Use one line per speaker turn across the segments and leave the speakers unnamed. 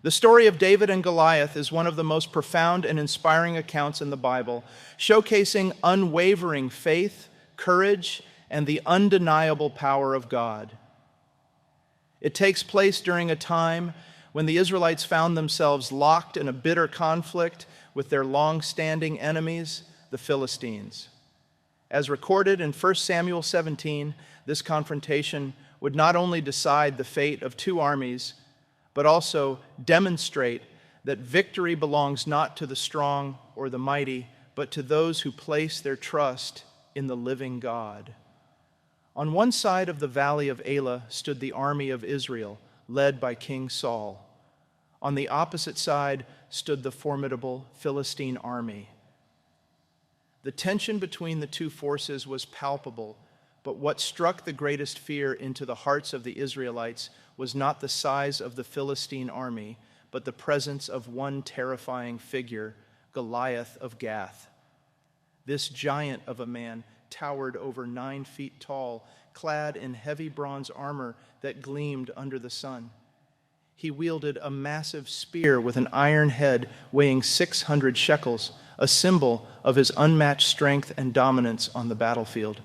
The story of David and Goliath is one of the most profound and inspiring accounts in the Bible, showcasing unwavering faith, courage, and the undeniable power of God. It takes place during a time when the Israelites found themselves locked in a bitter conflict with their long-standing enemies, the Philistines. As recorded in 1 Samuel 17, this confrontation would not only decide the fate of two armies, but also demonstrate that victory belongs not to the strong or the mighty, but to those who place their trust in the living God. On one side of the valley of Elah stood the army of Israel, led by King Saul. On the opposite side stood the formidable Philistine army. The tension between the two forces was palpable, but what struck the greatest fear into the hearts of the Israelites was not the size of the Philistine army, but the presence of one terrifying figure, Goliath of Gath. This giant of a man towered over 9 feet tall, clad in heavy bronze armor that gleamed under the sun. He wielded a massive spear with an iron head weighing 600 shekels, a symbol of his unmatched strength and dominance on the battlefield.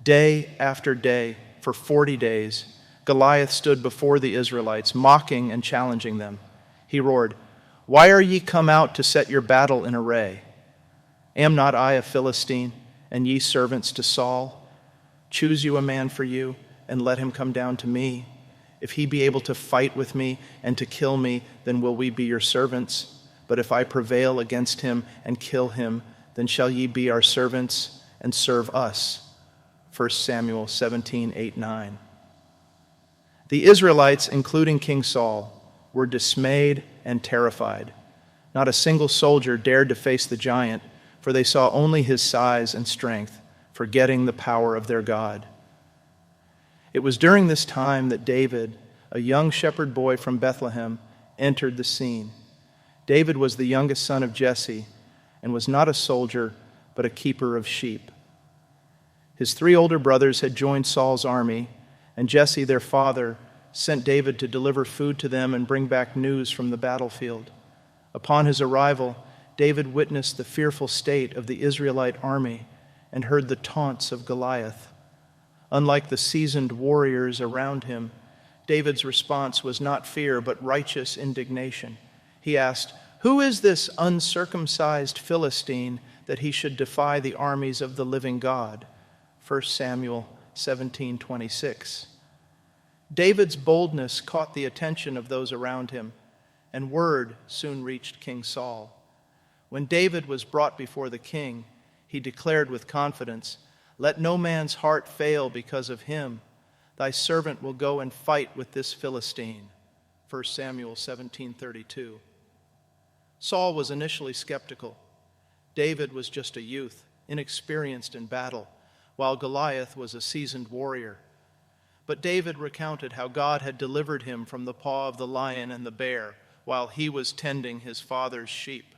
Day after day, for 40 days, Goliath stood before the Israelites, mocking and challenging them. He roared, "Why are ye come out to set your battle in array? Am not I a Philistine, and ye servants to Saul? Choose you a man for you, and let him come down to me. If he be able to fight with me and to kill me, then will we be your servants. But if I prevail against him and kill him, then shall ye be our servants and serve us." 1 Samuel 17, 8, 9. The Israelites, including King Saul, were dismayed and terrified. Not a single soldier dared to face the giant, for they saw only his size and strength, forgetting the power of their God. It was during this time that David, a young shepherd boy from Bethlehem, entered the scene. David was the youngest son of Jesse and was not a soldier, but a keeper of sheep. His 3 older brothers had joined Saul's army, and Jesse, their father, sent David to deliver food to them and bring back news from the battlefield. Upon his arrival, David witnessed the fearful state of the Israelite army and heard the taunts of Goliath. Unlike the seasoned warriors around him, David's response was not fear, but righteous indignation. He asked, "Who is this uncircumcised Philistine that he should defy the armies of the living God?" 1 Samuel 17:26. David's boldness caught the attention of those around him, and word soon reached King Saul. When David was brought before the king, he declared with confidence, "Let no man's heart fail because of him. Thy servant will go and fight with this Philistine." 1 Samuel 17:32. Saul was initially skeptical. David was just a youth, inexperienced in battle, while Goliath was a seasoned warrior. But David recounted how God had delivered him from the paw of the lion and the bear while he was tending his father's sheep.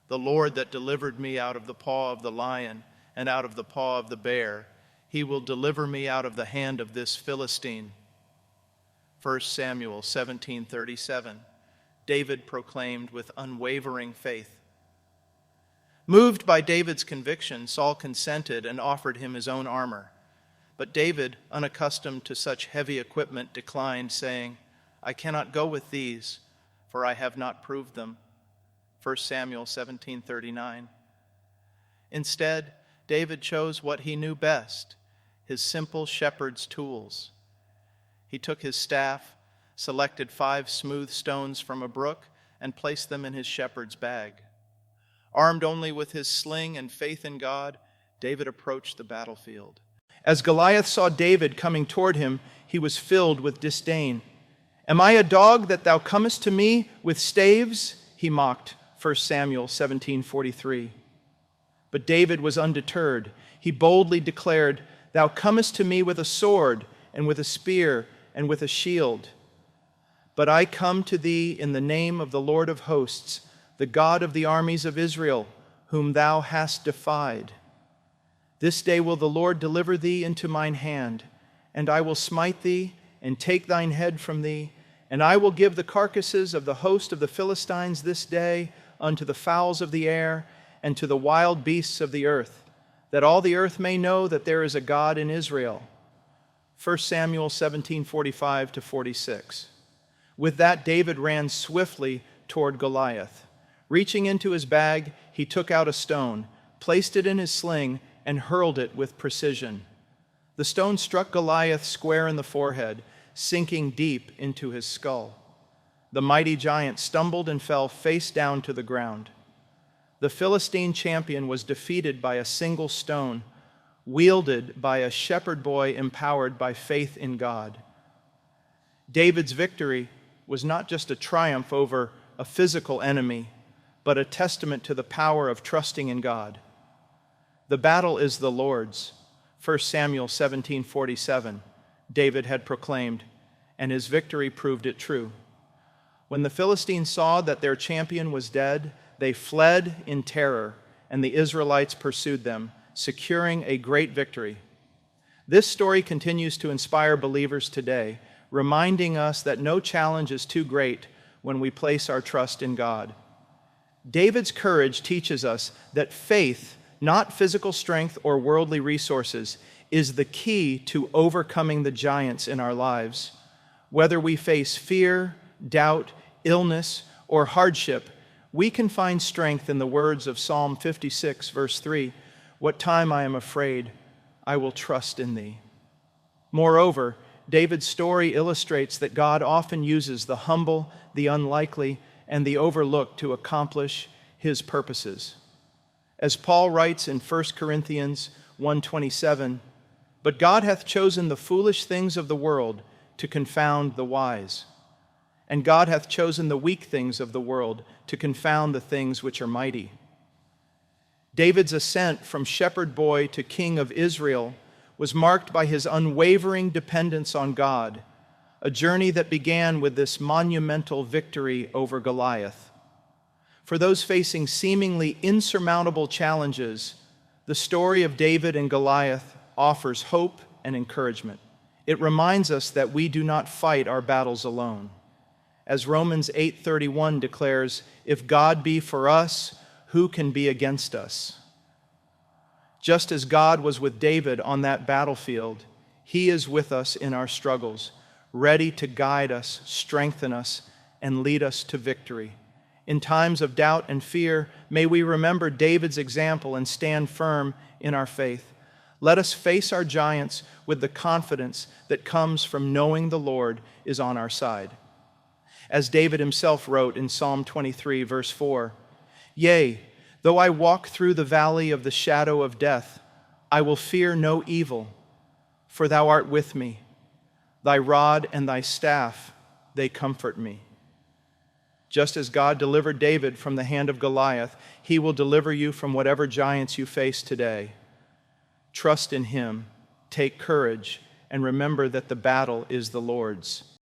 "The Lord that delivered me out of the paw of the lion and out of the paw of the bear, he will deliver me out of the hand of this Philistine." 1 Samuel 17:37. David proclaimed with unwavering faith. Moved by David's conviction, Saul consented and offered him his own armor. But David, unaccustomed to such heavy equipment, declined, saying, "I cannot go with these, for I have not proved them." 1 Samuel 17:39. Instead, David chose what he knew best, his simple shepherd's tools. He took his staff, selected 5 smooth stones from a brook, and placed them in his shepherd's bag. Armed only with his sling and faith in God, David approached the battlefield. As Goliath saw David coming toward him, he was filled with disdain. "Am I a dog that thou comest to me with staves?" he mocked, 1 Samuel 17:43. But David was undeterred. He boldly declared, "Thou comest to me with a sword and with a spear and with a shield. But I come to thee in the name of the Lord of hosts, the God of the armies of Israel, whom thou hast defied. This day will the Lord deliver thee into mine hand, and I will smite thee and take thine head from thee, And I will give the carcasses of the host of the Philistines this day unto the fowls of the air and to the wild beasts of the earth, that all the earth may know that there is a God in Israel. 1 Samuel 17:45-46. With that, David ran swiftly toward Goliath. Reaching into his bag, he took out a stone, placed it in his sling, and hurled it with precision. The stone struck Goliath square in the forehead, sinking deep into his skull. The mighty giant stumbled and fell face down to the ground. The Philistine champion was defeated by a single stone, wielded by a shepherd boy empowered by faith in God. David's victory was not just a triumph over a physical enemy, but a testament to the power of trusting in God. The battle is the Lord's. 1 Samuel 17:47, David had proclaimed, and his victory proved it true. When the Philistines saw that their champion was dead, they fled in terror, and the Israelites pursued them, securing a great victory. This story continues to inspire believers today, reminding us that no challenge is too great when we place our trust in God. David's courage teaches us that faith, not physical strength or worldly resources, is the key to overcoming the giants in our lives. Whether we face fear, doubt, illness, or hardship, we can find strength in the words of Psalm 56, verse 3, "What time I am afraid, I will trust in thee." Moreover, David's story illustrates that God often uses the humble, the unlikely, and the overlooked to accomplish his purposes. As Paul writes in 1 Corinthians 1:27, "But God hath chosen the foolish things of the world to confound the wise. And God hath chosen the weak things of the world to confound the things which are mighty." David's ascent from shepherd boy to king of Israel was marked by his unwavering dependence on God, a journey that began with this monumental victory over Goliath. For those facing seemingly insurmountable challenges, the story of David and Goliath offers hope and encouragement. It reminds us that we do not fight our battles alone. As Romans 8:31 declares, "If God be for us, who can be against us?" Just as God was with David on that battlefield, he is with us in our struggles, ready to guide us, strengthen us, and lead us to victory. In times of doubt and fear, may we remember David's example and stand firm in our faith. Let us face our giants with the confidence that comes from knowing the Lord is on our side. As David himself wrote in Psalm 23, verse 4, "Yea, though I walk through the valley of the shadow of death, I will fear no evil, for thou art with me. Thy rod and thy staff, they comfort me." Just as God delivered David from the hand of Goliath, he will deliver you from whatever giants you face today. Trust in him, take courage, and remember that the battle is the Lord's.